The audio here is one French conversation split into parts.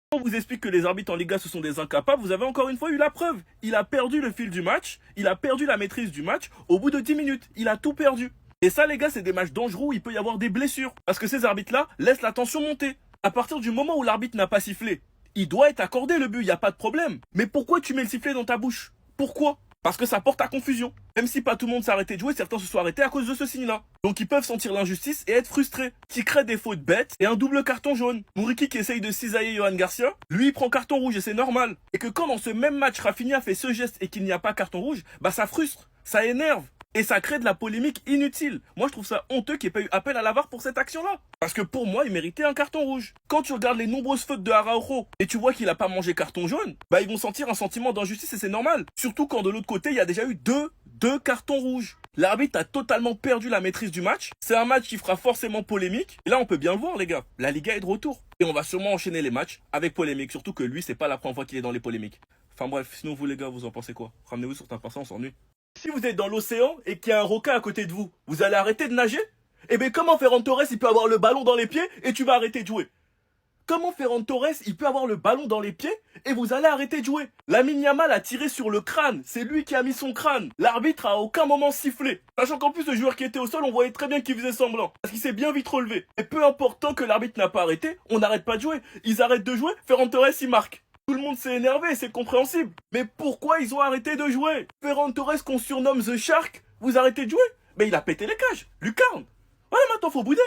Quand on vous explique que les arbitres en Liga ce sont des incapables, vous avez encore une fois eu la preuve. Il a perdu le fil du match, il a perdu la maîtrise du match au bout de 10 minutes. Il a tout perdu. Et ça les gars, c'est des matchs dangereux où il peut y avoir des blessures. Parce que ces arbitres-là laissent la tension monter. À partir du moment où l'arbitre n'a pas sifflé, il doit être accordé le but, il n'y a pas de problème. Mais pourquoi tu mets le sifflet dans ta bouche? Pourquoi? Parce que ça porte à confusion. Même si pas tout le monde s'est arrêté de jouer, certains se sont arrêtés à cause de ce signe-là. Donc ils peuvent sentir l'injustice et être frustrés. Qui crée des fautes bêtes et un double carton jaune. Mouriki qui essaye de cisailler Yohan Garcia, lui il prend carton rouge et c'est normal. Et que quand dans ce même match Rafinha fait ce geste et qu'il n'y a pas carton rouge, bah ça frustre, ça énerve. Et ça crée de la polémique inutile. Moi, je trouve ça honteux qu'il n'y ait pas eu appel à la VAR pour cette action-là. Parce que pour moi, il méritait un carton rouge. Quand tu regardes les nombreuses fautes de Araujo et tu vois qu'il n'a pas mangé carton jaune, bah ils vont sentir un sentiment d'injustice et c'est normal. Surtout quand de l'autre côté, il y a déjà eu deux cartons rouges. L'arbitre a totalement perdu la maîtrise du match. C'est un match qui fera forcément polémique. Et là, on peut bien le voir, les gars. La Liga est de retour. Et on va sûrement enchaîner les matchs avec polémique. Surtout que lui, c'est pas la première fois qu'il est dans les polémiques. Enfin bref, sinon vous les gars, vous en pensez quoi? Ramenez-vous sur ta patience, on s'ennuie. Si vous êtes dans l'océan et qu'il y a un requin à côté de vous, vous allez arrêter de nager? Eh bien comment Ferran Torres il peut avoir le ballon dans les pieds et tu vas arrêter de jouer? Comment Ferran Torres il peut avoir le ballon dans les pieds et vous allez arrêter de jouer? Lamine Yamal a tiré sur le crâne, c'est lui qui a mis son crâne. L'arbitre a à aucun moment sifflé. Sachant qu'en plus le joueur qui était au sol, on voyait très bien qu'il faisait semblant. Parce qu'il s'est bien vite relevé. Et peu importe, tant que l'arbitre n'a pas arrêté, on n'arrête pas de jouer. Ils arrêtent de jouer, Ferran Torres il marque. Tout le monde s'est énervé, c'est compréhensible. Mais pourquoi ils ont arrêté de jouer? Ferran Torres qu'on surnomme The Shark, vous arrêtez de jouer? Mais il a pété les cages, lucarne. Voilà, maintenant faut bouder.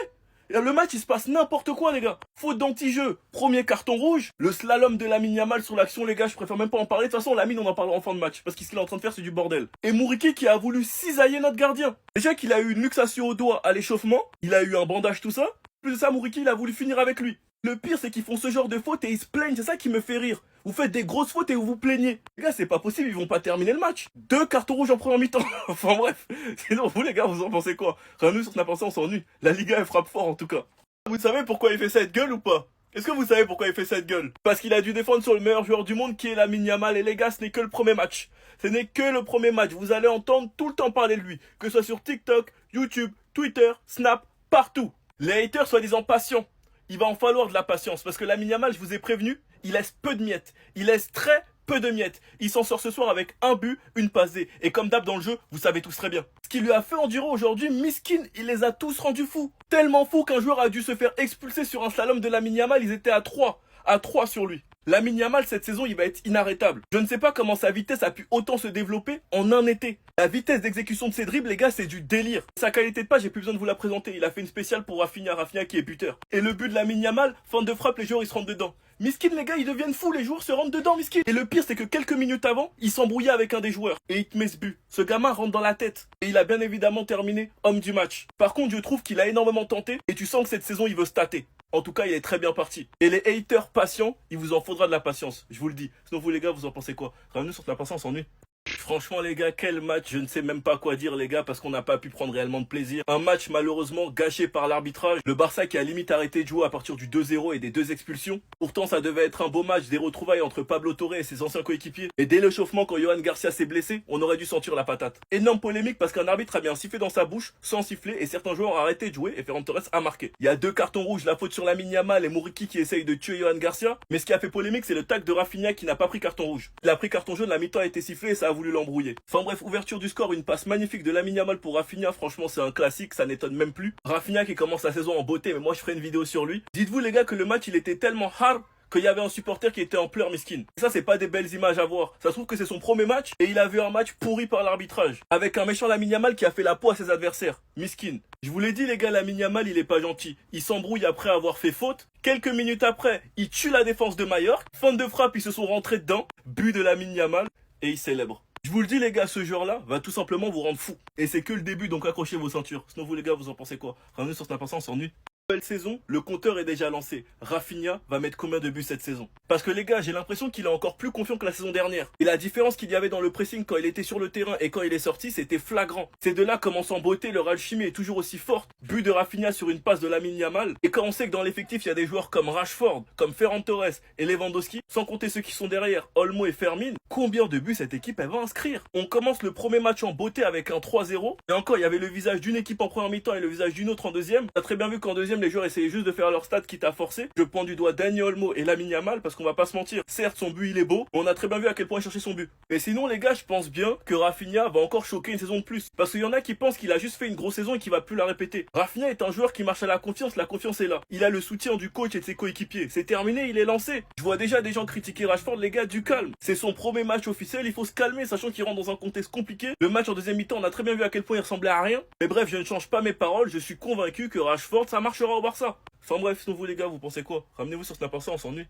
Et là, le match il se passe n'importe quoi les gars. Faute d'anti-jeu, premier carton rouge, le slalom de Lamine Yamal sur l'action les gars, je préfère même pas en parler. De toute façon Lamine on en parlera en fin de match, parce qu'il ce qu'il est en train de faire c'est du bordel. Et Mouriki qui a voulu cisailler notre gardien. Déjà qu'il a eu une luxation au doigt à l'échauffement, il a eu un bandage tout ça. Plus de ça Mouriki il a voulu finir avec lui. Le pire c'est qu'ils font ce genre de fautes et ils se plaignent, c'est ça qui me fait rire. Vous faites des grosses fautes et vous vous plaignez. Les gars, c'est pas possible, ils vont pas terminer le match. 2 cartons rouges en première mi-temps. Enfin bref. Sinon, vous les gars, vous en pensez quoi? Rien sur n'importe quoi, on s'ennuie. La Liga, elle frappe fort en tout cas. Vous savez pourquoi il fait cette gueule ou pas? Est-ce que vous savez pourquoi il fait cette gueule? Parce qu'il a dû défendre sur le meilleur joueur du monde qui est Lamine Yamal. Et les gars, ce n'est que le premier match. Ce n'est que le premier match. Vous allez entendre tout le temps parler de lui. Que ce soit sur TikTok, YouTube, Twitter, Snap, partout. Les haters soi-disant patients. Il va en falloir de la patience. Parce que Lamine Yamal, je vous ai prévenu, il laisse peu de miettes. Il laisse très peu de miettes. Il s'en sort ce soir avec un but, une passe D. Et comme d'hab dans le jeu, vous savez tous très bien. Ce qui lui a fait endurer aujourd'hui, Miskin, il les a tous rendus fous. Tellement fous qu'un joueur a dû se faire expulser sur un slalom de Lamine Yamal. Ils étaient à 3. À 3 sur lui. Lamine Yamal, cette saison, il va être inarrêtable. Je ne sais pas comment sa vitesse a pu autant se développer en un été. La vitesse d'exécution de ses dribbles, les gars, c'est du délire. Sa qualité de passe, j'ai plus besoin de vous la présenter. Il a fait une spéciale pour Rafinha qui est buteur. Et le but de Lamine Yamal, fin de frappe, les joueurs, ils se rentrent dedans. Miskin, les gars, ils deviennent fous, les joueurs se rentrent dedans, Miskin. Et le pire, c'est que quelques minutes avant, il s'embrouillait avec un des joueurs. Et il te met ce but. Ce gamin rentre dans la tête. Et il a bien évidemment terminé homme du match. Par contre, je trouve qu'il a énormément tenté. Et tu sens que cette saison, il veut se tâter. En tout cas, il est très bien parti. Et les haters patients, il vous en faudra de la patience. Je vous le dis. Sinon, vous les gars, vous en pensez quoi? Revenez sur la patience, ennui. Franchement les gars, quel match, je ne sais même pas quoi dire les gars parce qu'on n'a pas pu prendre réellement de plaisir. Un match malheureusement gâché par l'arbitrage. Le Barça qui a limite arrêté de jouer à partir du 2-0 et des 2 expulsions. Pourtant ça devait être un beau match, des retrouvailles entre Pablo Torre et ses anciens coéquipiers. Et dès l'échauffement quand Yohan Garcia s'est blessé, on aurait dû sentir la patate. Énorme polémique parce qu'un arbitre a bien sifflé dans sa bouche sans siffler et certains joueurs ont arrêté de jouer et Ferran Torres a marqué. Il y a 2 cartons rouges, la faute sur Lamine Yamal et Mouriki qui essaye de tuer Yohan Garcia. Mais ce qui a fait polémique c'est le tacle de Rafinha qui n'a pas pris carton rouge. Il a pris carton jaune, la mi-temps a été sifflée et ça a voulu l'embrouiller. Enfin bref, ouverture du score, une passe magnifique de Lamine Yamal pour Rafinha, franchement c'est un classique, ça n'étonne même plus. Rafinha qui commence la saison en beauté, mais moi je ferai une vidéo sur lui. Dites-vous les gars que le match il était tellement hard qu'il y avait un supporter qui était en pleurs Miskin. Ça c'est pas des belles images à voir. Ça se trouve que c'est son premier match et il a vu un match pourri par l'arbitrage. Avec un méchant Lamine Yamal qui a fait la peau à ses adversaires. Miskin. Je vous l'ai dit les gars, Lamine Yamal il est pas gentil. Il s'embrouille après avoir fait faute. Quelques minutes après, il tue la défense de Mallorca. Fin de frappe, ils se sont rentrés dedans. But de Lamine Yamal et il célèbre. Je vous le dis les gars, ce joueur-là va tout simplement vous rendre fou. Et c'est que le début, donc accrochez vos ceintures. Sinon vous les gars, vous en pensez quoi? Revenez sur Snap, on s'ennuie. Nouvelle saison, le compteur est déjà lancé. Rafinha va mettre combien de buts cette saison? Parce que les gars, j'ai l'impression qu'il est encore plus confiant que la saison dernière. Et la différence qu'il y avait dans le pressing quand il était sur le terrain et quand il est sorti, c'était flagrant. Ces deux-là commencent en beauté, leur alchimie est toujours aussi forte. But de Rafinha sur une passe de Lamine Yamal. Et quand on sait que dans l'effectif, il y a des joueurs comme Rashford, comme Ferran Torres et Lewandowski, sans compter ceux qui sont derrière, Olmo et Fermin, combien de buts cette équipe elle va inscrire? On commence le premier match en beauté avec un 3-0. Et encore, il y avait le visage d'une équipe en première mi-temps et le visage d'une autre en deuxième. T'as très bien vu qu'en deuxième, les joueurs essayaient juste de faire leur stats quitte à forcer. Je pointe du doigt Dani Olmo et Lamine Yamal parce qu'on va pas se mentir. Certes, son but il est beau, mais on a très bien vu à quel point il cherchait son but. Et sinon, les gars, je pense bien que Rafinha va encore choquer une saison de plus. Parce qu'il y en a qui pensent qu'il a juste fait une grosse saison et qu'il va plus la répéter. Rafinha est un joueur qui marche à la confiance est là. Il a le soutien du coach et de ses coéquipiers. C'est terminé, il est lancé. Je vois déjà des gens critiquer Rashford, les gars, du calme. C'est son premier match officiel, il faut se calmer, sachant qu'il rentre dans un contexte compliqué. Le match en deuxième mi-temps, on a très bien vu à quel point il ressemblait à rien. Mais bref, je ne change pas mes paroles, je suis convaincu que Rashford, ça marchera au Barça. Enfin bref, sinon vous les gars, vous pensez quoi? Ramenez-vous sur Snap Barça, on s'ennuie.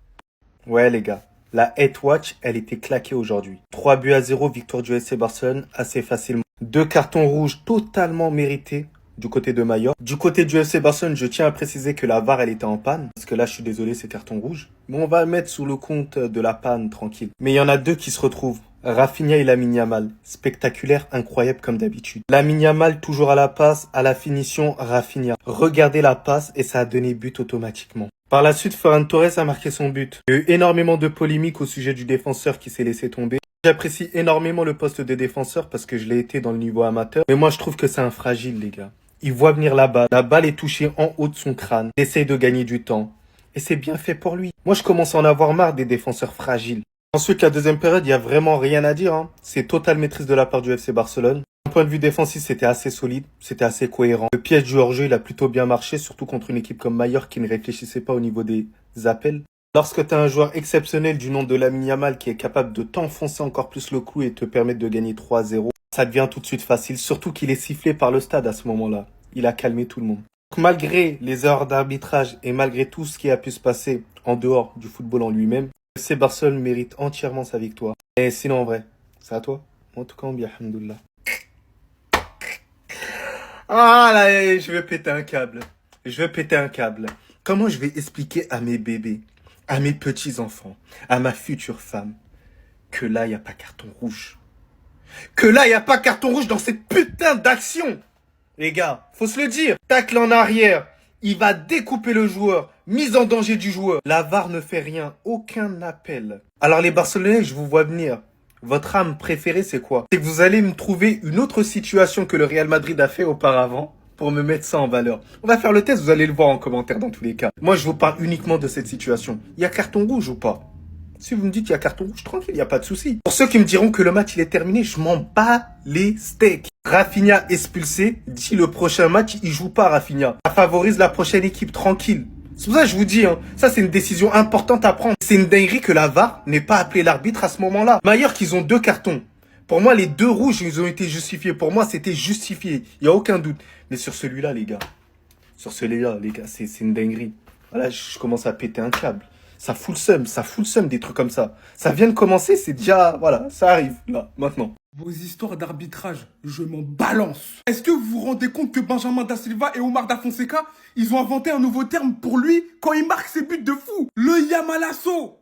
Ouais les gars, la Head Watch, elle était claquée aujourd'hui. 3-0, victoire du FC Barcelone, assez facilement. 2 cartons rouges totalement mérités du côté de Mallorca. Du côté du FC Barcelone, je tiens à préciser que la VAR, elle était en panne. Parce que là, je suis désolé, c'est carton rouge. Mais on va le mettre sous le compte de la panne, tranquille. Mais il y en a 2 qui se retrouvent. Rafinha et Lamine Yamal. Spectaculaire, incroyable comme d'habitude. Lamine Yamal, toujours à la passe, à la finition, Rafinha. Regardez la passe et ça a donné but automatiquement. Par la suite, Ferran Torres a marqué son but. Il y a eu énormément de polémiques au sujet du défenseur qui s'est laissé tomber. J'apprécie énormément le poste de défenseur parce que je l'ai été dans le niveau amateur. Mais moi, je trouve que c'est un fragile, les gars. Il voit venir la balle. La balle est touchée en haut de son crâne. Il essaye de gagner du temps. Et c'est bien fait pour lui. Moi, je commence à en avoir marre des défenseurs fragiles. Ensuite, la deuxième période, il n'y a vraiment rien à dire. C'est totale maîtrise de la part du FC Barcelone. D'un point de vue défensif, c'était assez solide. C'était assez cohérent. Le piège du hors-jeu, il a plutôt bien marché, surtout contre une équipe comme Mallorca qui ne réfléchissait pas au niveau des appels. Lorsque tu as un joueur exceptionnel du nom de Lamine Yamal qui est capable de t'enfoncer encore plus le clou et te permettre de gagner 3-0, ça devient tout de suite facile, surtout qu'il est sifflé par le stade à ce moment-là. Il a calmé tout le monde. Malgré les erreurs d'arbitrage et malgré tout ce qui a pu se passer en dehors du football en lui-même, le FC Barcelone mérite entièrement sa victoire. Et sinon, en vrai, c'est à toi. En tout cas, on bien, alhamdoulilah. Ah là, je vais péter un câble. Je vais péter un câble. Comment je vais expliquer à mes bébés, à mes petits-enfants, à ma future femme, que là, il n'y a pas carton rouge. Que là, il n'y a pas carton rouge dans cette putain d'action. Les gars, faut se le dire. Tacle en arrière. Il va découper le joueur. Mise en danger du joueur. La VAR ne fait rien. Aucun appel. Alors les Barcelonais, je vous vois venir. Votre âme préférée, c'est quoi? C'est que vous allez me trouver une autre situation que le Real Madrid a fait auparavant pour me mettre ça en valeur. On va faire le test, vous allez le voir en commentaire dans tous les cas. Moi, je vous parle uniquement de cette situation. Il y a carton rouge ou pas? Si vous me dites qu'il y a carton rouge, tranquille, il n'y a pas de souci. Pour ceux qui me diront que le match il est terminé, je m'en bats les steaks. Rafinha expulsé, dit le prochain match, il joue pas Rafinha. Ça favorise la prochaine équipe, tranquille. C'est pour ça que je vous dis, ça c'est une décision importante à prendre. C'est une dinguerie que la VAR n'ait pas appelé l'arbitre à ce moment-là. D'ailleurs qu'ils ont 2 cartons. Pour moi, les 2 rouges, ils ont été justifiés. Pour moi, c'était justifié. Il n'y a aucun doute. Mais sur celui-là, les gars. Sur celui-là, les gars, c'est une dinguerie. Voilà, je commence à péter un câble. Ça fout le seum des trucs comme ça. Ça vient de commencer, c'est déjà, voilà, ça arrive, là, maintenant. Vos histoires d'arbitrage, je m'en balance. Est-ce que vous vous rendez compte que Benjamin Da Silva et Omar Da Fonseca, ils ont inventé un nouveau terme pour lui quand il marque ses buts de fou? Le Yamalasso.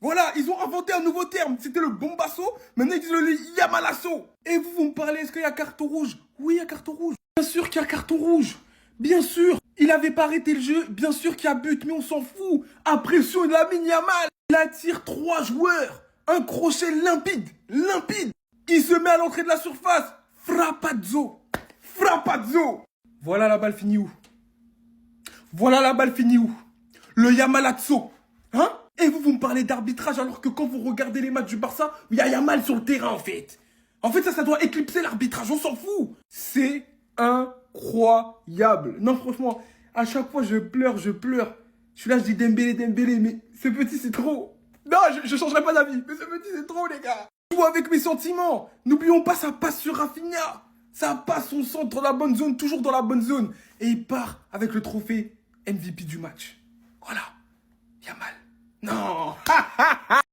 Voilà, ils ont inventé un nouveau terme. C'était le bombasso, maintenant ils disent le Yamalasso. Et vous me parlez, est-ce qu'il y a carton rouge? Oui, il y a carton rouge. Bien sûr qu'il y a carton rouge. Bien sûr. Il avait pas arrêté le jeu, bien sûr qu'il y a but, mais on s'en fout. Impression de Lamine Yamal. Il attire 3 joueurs. Un crochet limpide. Il se met à l'entrée de la surface. Frappazzo. Voilà la balle finie où? Le Yamalazzo. Hein? Et vous me parlez d'arbitrage alors que quand vous regardez les matchs du Barça, il y a Yamal sur le terrain en fait. En fait, ça doit éclipser l'arbitrage, on s'en fout. C'est incroyable. Non, franchement, à chaque fois, je pleure. Je suis là, je dis Dembélé, mais ce petit, c'est trop. Non, je changerai pas d'avis, mais ce petit, c'est trop, les gars. Je joue avec mes sentiments. N'oublions pas, ça passe sur Rafinha. Ça passe, on centre dans la bonne zone, toujours dans la bonne zone. Et il part avec le trophée MVP du match. Voilà. Yamal. Non.